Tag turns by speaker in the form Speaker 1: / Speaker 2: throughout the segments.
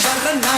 Speaker 1: வரனா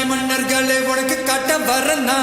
Speaker 1: மன்னர்களே உனக்கு காட்ட வரனா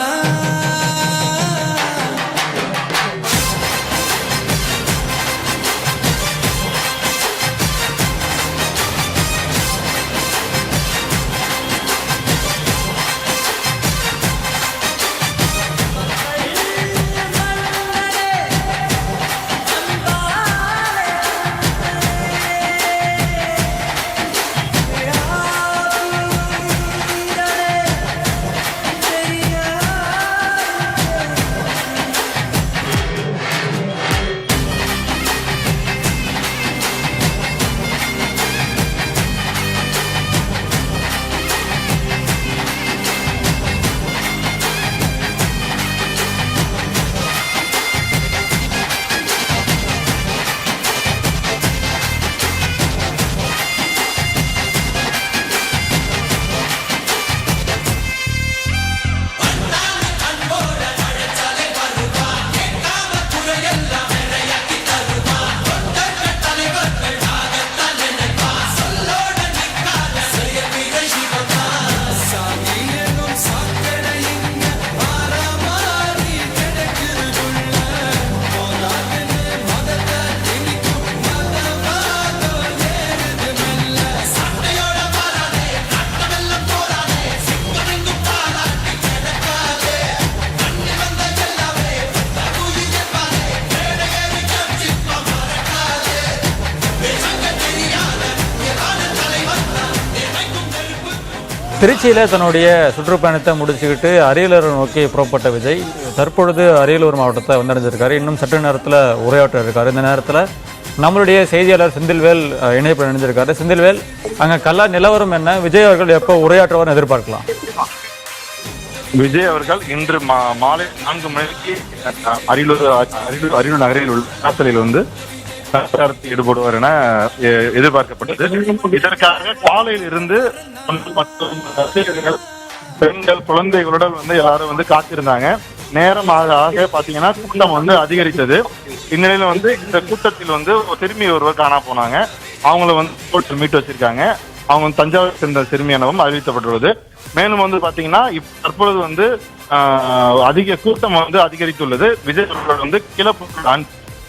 Speaker 2: திருச்சியில் தன்னுடைய சுற்றுப்பயணத்தை முடிச்சுக்கிட்டு அரியலூர் நோக்கி புறப்பட்ட விஜய் தற்பொழுது அரியலூர் மாவட்டத்தை வந்தடைஞ்சிருக்காரு. இன்னும் சற்று நேரத்தில் உரையாற்ற இருக்காரு. இந்த நேரத்தில் நம்மளுடைய செய்தியாளர் செந்தில்வேல் இணைப்பு இணைஞ்சிருக்காரு. செந்தில்வேல், அங்கே கல்லா நிலவரம் என்ன? விஜய் அவர்கள் எப்போ உரையாற்றுவார்னு எதிர்பார்க்கலாம்?
Speaker 3: விஜய் அவர்கள் இன்று மாலை 4 மணிக்கு அரியலூர் நகரில் உள்ள காசலில் வந்து பிரச்சாரத்தில் ஈடுபடுவார் என எதிர்பார்க்கப்பட்டது. இதற்காக காலையில் இருந்து மற்றும் ரசிகர்கள், பெண்கள், குழந்தைகளுடன் வந்து எல்லாரும் வந்து காத்திருந்தாங்க. நேரம் ஆக பாத்தீங்கன்னா கூட்டம் வந்து அதிகரித்தது. இந்நிலையில வந்து இந்த கூட்டத்தில் வந்து சிறுமி ஒருவர் காணா போனாங்க. அவங்கள வந்து மீட்டு வச்சிருக்காங்க. அவங்க தஞ்சாவூர் சேர்ந்த சிறுமி எனவும் அறிவிக்கப்பட்டுள்ளது. மேலும் வந்து பாத்தீங்கன்னா தற்பொழுது வந்து அதிக கூட்டம் வந்து அதிகரித்துள்ளது. விஜய் அவர்கள் வந்து கிளப்பு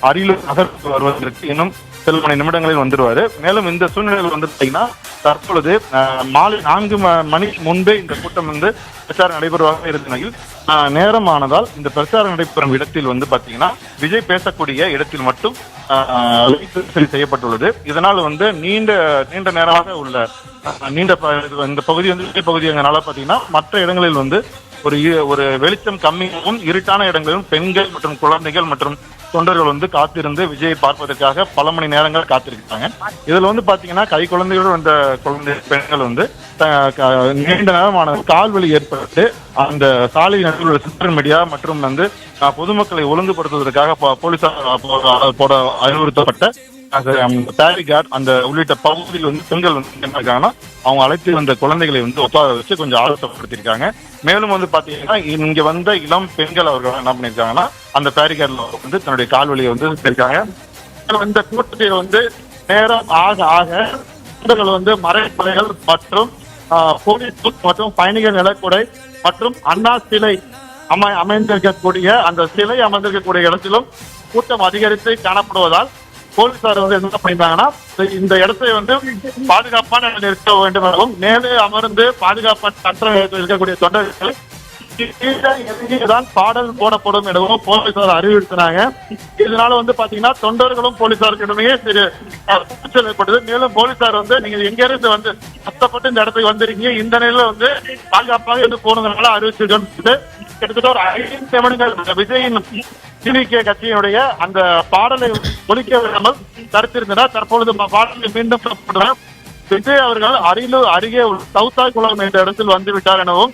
Speaker 3: அரியலூர் நகருக்கு வருவதற்கு இன்னும் சில மணி நிமிடங்களில் வந்துடுவாரு. மேலும் இந்த சூழ்நிலையில் வந்து பாத்தீங்கன்னா தற்பொழுது மாலை 4 மணிக்கு முன்பே இந்த கூட்டம் வந்து பிரச்சாரம் நடைபெறுவாக இருந்த நிலையில் நேரமானதால் இந்த பிரச்சாரம் நடைபெறும் இடத்தில் வந்து பாத்தீங்கன்னா விஜய் பேசக்கூடிய இடத்தில் மட்டும் செய்யப்பட்டுள்ளது. இதனால் வந்து நீண்ட நேரமாக உள்ள இந்த பகுதி வந்து பகுதிங்கனால பாத்தீங்கன்னா மற்ற இடங்களில் வந்து ஒரு வெளிச்சம் கம்மியாகவும் இருட்டான இடங்களிலும் பெண்கள் மற்றும் குழந்தைகள் மற்றும் தொண்டர்கள் வந்து காத்திருந்து விஜயை பார்ப்பதற்காக பல மணி நேரங்கள் காத்திருக்காங்க. இதுல வந்து பாத்தீங்கன்னா கை குழந்தைகளோடு வந்த பெண்கள் வந்து நீண்ட நேரமான கால்வலி ஏற்பட்டு அந்த சாலை நடுவில் உள்ள சோஷியல் மீடியா மற்றும் வந்து பொதுமக்களை ஒழுங்குபடுத்துவதற்காக போலீசார் போட அறிவுறுத்தப்பட்ட பேரிகார்ட் அந்த உள்ளிட்ட பகுதியில் வந்து பெண்கள் வந்து என்ன இருக்காங்கன்னா அவங்க அழைத்து வந்த குழந்தைகளை வந்து ஒப்பாத வச்சு கொஞ்சம் ஆலோசனைப்படுத்திருக்காங்க. மேலும் வந்து பாத்தீங்கன்னா இங்க வந்த இளம் பெண்கள் அவர்கள் என்ன பண்ணிருக்காங்கன்னா அந்த பேரிகார்ட்ல வந்து தன்னுடைய கால்வலியை வந்து இருக்காங்க. இந்த கூட்டத்தில் வந்து நேரம் ஆக வந்து மறைப்படைகள் மற்றும் போலீஸ் மற்றும் பயணிகள் நிலக்குடை மற்றும் அண்ணா சிலை அமைந்திருக்கக்கூடிய அந்த சிலை அமர்ந்திருக்கக்கூடிய இடத்திலும் கூட்டம் அதிகரித்து காணப்படுவதால் போலீசார் வந்து என்ன பண்ணிருந்தாங்கன்னா இந்த இடத்தை வந்து பாதுகாப்பான நிறுத்த வேண்டும் எனவும் மேலே அமர்ந்து பாதுகாப்பான இருக்கக்கூடிய தொண்டர்கள் தான் பாடல் போடப்படும் எனவும் போலீசார் அறிவுறுத்தினாங்க. இதனால வந்து பாத்தீங்கன்னா தொண்டர்களும் போலீசாருக்கிடமே கூச்சல் ஏற்பட்டது. மேலும் போலீசார் வந்து நீங்க எங்க இருந்து வந்து கஷ்டப்பட்டு இந்த இடத்துக்கு வந்திருக்கீங்க, இந்த நிலையில வந்து பாதுகாப்பாக இருந்து போனதுனால அறிவிச்சிருக்கோம். கிட்டத்தட்ட ஒரு 5 நிமிடங்கள் விஜயின் டிவிகே கட்சியினுடைய அந்த பாடலை ஒலிக்க விடாமல் தடுத்திருந்தனர். தற்பொழுது பாடலை மீண்டும் விஜய் அவர்கள் அரியலூர் அருகே சவுத்தாக்குளம் என்ற இடத்தில் வந்துவிட்டார் எனவும்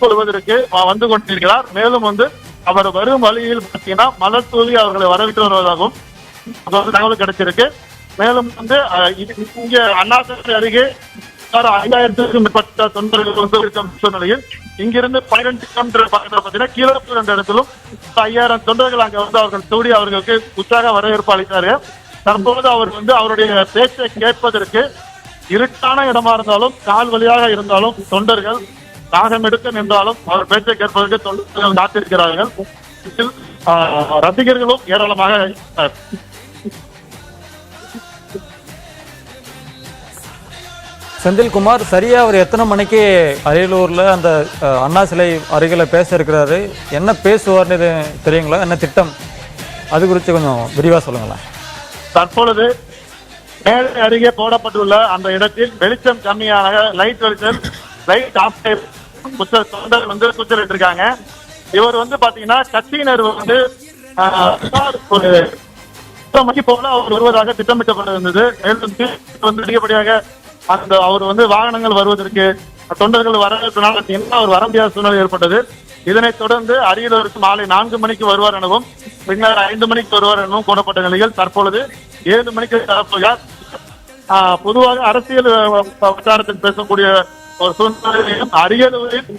Speaker 3: கொள்வதற்கு வந்து கொண்டிருக்கிறார். மேலும் வந்து அவர் வரும் வழியில் பார்த்தீங்கன்னா மலர் தூவி அவர்களை வரவேற்று வருவதாகவும் தகவல் கிடைச்சிருக்கு. மேலும் வந்து இங்க அண்ணாசிலை அருகே 5000க்கும் மேற்பட்ட தொண்டர்கள் வந்து இருக்கும் சூழ்நிலையில் இங்கிருந்து 12 கிலோமீட்டர் பக்கத்தில் பார்த்தீங்கன்னா கீழப்பூர் என்ற இடத்திலும் 5000 தொண்டர்கள் அங்க வந்து அவர்கள் கூடி அவர்களுக்கு உற்சாக வரவேற்பு அளித்தாரு. தற்போது அவர் வந்து அவருடைய பேச்சை கேட்பதற்கு இருட்டான இடமா இருந்தாலும் கால் வழியாக இருந்தாலும் தொண்டர்கள் தாகம் எடுக்க நின்றாலும் அவர் பேச்சை கேட்பதற்கு தொண்டர்கள் காத்திருக்கிறார்கள். இதில் ரசிகர்களும் ஏராளமாக
Speaker 2: செந்தில்குமார் சரியா அவர் எத்தனை மணிக்கு அரியலூர்ல அந்த அண்ணா சிலை அருகில் பேச இருக்கிறாரு, என்ன பேசுவார்னு இது தெரியுங்களா, என்ன திட்டம், அது குறித்து கொஞ்சம் விரிவாக சொல்லுங்களேன்.
Speaker 3: தற்பொழுது மேலே அருகே போடப்பட்டுள்ள அந்த இடத்தில் வெளிச்சம் கம்மியான லைட் ஆஃப் தொண்டர் வந்து கூச்சலிட்டு இருக்காங்க. இவர் வந்து பாத்தீங்கன்னா கட்சியினர் வந்து ஒரு மணிக்கு போல அவர் வருவதாக திட்டமிட்டப்பட்டிருந்தது. மேலும் வந்து அதிகப்படியாக அந்த அவர் வந்து வாகனங்கள் வருவதற்கு தொண்டர்கள் வரவேற்பனால அவர் வர முடியாத சூழ்நிலை ஏற்பட்டது. இதனைத் தொடர்ந்து அரியலூருக்கு மாலை 4 மணிக்கு வருவார் எனவும் பின்னர் 5 மணிக்கு வருவார் எனவும் கூறப்பட்ட நிலையில் தற்பொழுது 7 மணிக்கு தரப்புகிறார். பொதுவாக அரசியல் பிரச்சாரத்தில் பேசக்கூடிய ஒரு சூழ்நிலையிலும் அரியலூரில்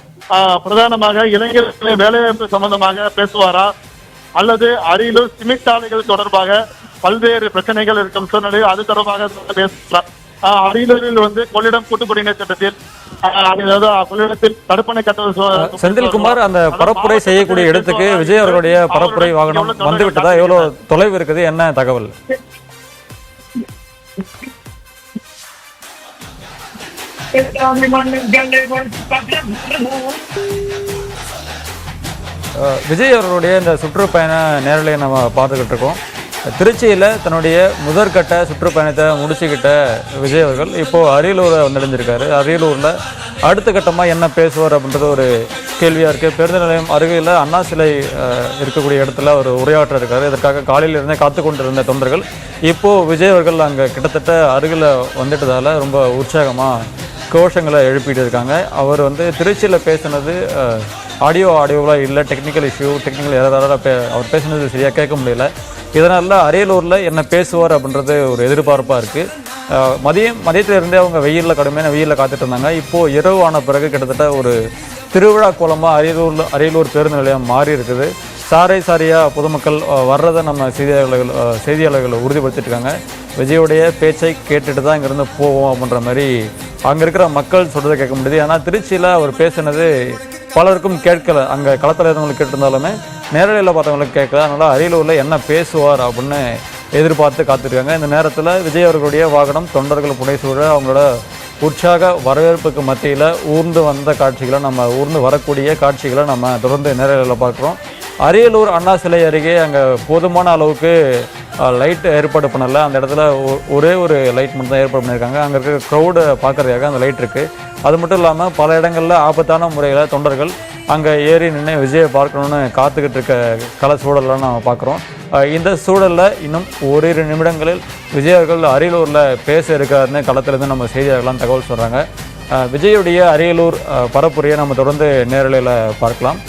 Speaker 3: பிரதானமாக இளைஞர்களை வேலைவாய்ப்பு சம்பந்தமாக பேசுவாரா அல்லது அரியலூர் சிமெண்ட் ஆலைகள் தொடர்பாக பல்வேறு பிரச்சனைகள் இருக்கும் சூழ்நிலையில் அது தொடர்பாக பேசுகிறார். அரியலூரில் வந்து கொள்ளிடம் கூட்டுக்குடிநீர் திட்டத்தில் கொள்ளிடத்தில் தடுப்பணை கட்ட
Speaker 2: செந்தில்குமார் அந்த பரப்புரை செய்யக்கூடிய இடத்துக்கு விஜய் அவர்களுடைய பரப்புரை வாகனம் வந்து விட்டதா, எவ்வளவு தொலைவு இருக்குது, என்ன தகவல்? விஜய் அவர்களுடைய இந்த சுற்றுப்பயண நேரலை நம்ம பார்த்துக்கிட்டு இருக்கோம். திருச்சியில் தன்னுடைய முதற்கட்ட சுற்றுப்பயணத்தை முடிச்சுக்கிட்ட விஜய் அவர்கள் இப்போது அரியலூரை வந்தடைஞ்சிருக்காரு. அரியலூரில் அடுத்த கட்டமாக என்ன பேசுவார் அப்படின்றது ஒரு கேள்வியாக இருக்குது. பேருந்து நிலையம் அருகில் அண்ணா சிலை இருக்கக்கூடிய இடத்துல ஒரு உரையாற்ற இருக்காரு. இதற்காக காலையிலிருந்தே காத்து கொண்டு இருந்த தொண்டர்கள் இப்போது விஜய் அவர்கள் அங்கே கிட்டத்தட்ட அருகில் வந்துட்டதால் ரொம்ப உற்சாகமாக கோஷங்களை எழுப்பிட்டு இருக்காங்க. அவர் வந்து திருச்சியில் பேசினது ஆடியோவாக இல்லை, டெக்னிக்கல் எரரால் அவர் பேசினது சரியாக கேட்க முடியல. இதனால் அரியலூரில் என்ன பேசுவார் அப்படின்றது ஒரு எதிர்பார்ப்பாக இருக்குது. மதியத்திலிருந்தே அவங்க கடுமையான வெயிலில் காத்துட்டு இருந்தாங்க. இப்போது இரவு ஆன பிறகு கிட்டத்தட்ட ஒரு திருவிழா கோலமாக அரியலூர் பேருந்து நிலையம் மாறி இருக்குது. சாரியாக பொதுமக்கள் வர்றதை நம்ம செய்தியாளர்கள் உறுதிப்படுத்திட்டு இருக்காங்க. விஜயோடைய பேச்சை கேட்டுட்டு தான் இங்கேருந்து போவோம் அப்படின்ற மாதிரி அங்கே இருக்கிற மக்கள் சொல்கிறத கேட்க முடியுது. ஏன்னா திருச்சியில் அவர் பேசினது பலருக்கும் கேட்கலை. அங்கே களத்தில் இருந்தவங்களுக்கு கேட்டிருந்தாலுமே நேரடியில் பார்த்தவங்களுக்கு கேட்கல. அதனால் அரியலூரில் என்ன பேசுவார் அப்படின்னு எதிர்பார்த்து காத்திருக்காங்க. இந்த நேரத்தில் விஜய் அவர்களுடைய வாகனம் தொண்டர்கள் புடைசூழ அவங்களோட உற்சாக வரவேற்புக்கு மத்தியில் ஊர்ந்து வரக்கூடிய காட்சிகளை நம்ம தொடர்ந்து நேரடியில் பார்க்குறோம். அரியலூர் அண்ணா சிலை அருகே அங்கே போதுமான அளவுக்கு லைட் ஏற்பாடு பண்ணலை. அந்த இடத்துல ஒரே ஒரு லைட் மட்டும் தான் ஏற்பாடு பண்ணியிருக்காங்க. அங்கே இருக்கிற க்ரௌடை பார்க்குறதுக்காக அந்த லைட் இருக்குது. அது மட்டும் இல்லாமல் பல இடங்களில் ஆபத்தான முறையில் தொண்டர்கள் அங்கே ஏறி நின்று விஜயை பார்க்கணுன்னு காத்துக்கிட்டு இருக்க கல சூழலாம் நம்ம பார்க்குறோம். இந்த சூழலில் இன்னும் ஓரிரு நிமிடங்களில் விஜய் அவர்கள் அரியலூரில் பேச இருக்காருன்னு களத்திலேருந்து நம்ம செய்தியாளர்கள்லாம் தகவல் சொல்கிறாங்க. விஜயுடைய அரியலூர் பரப்புரையை நம்ம தொடர்ந்து நேரலையில் பார்க்கலாம்.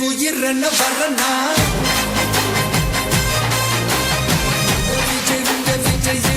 Speaker 1: உயிரன வரனா விஜய்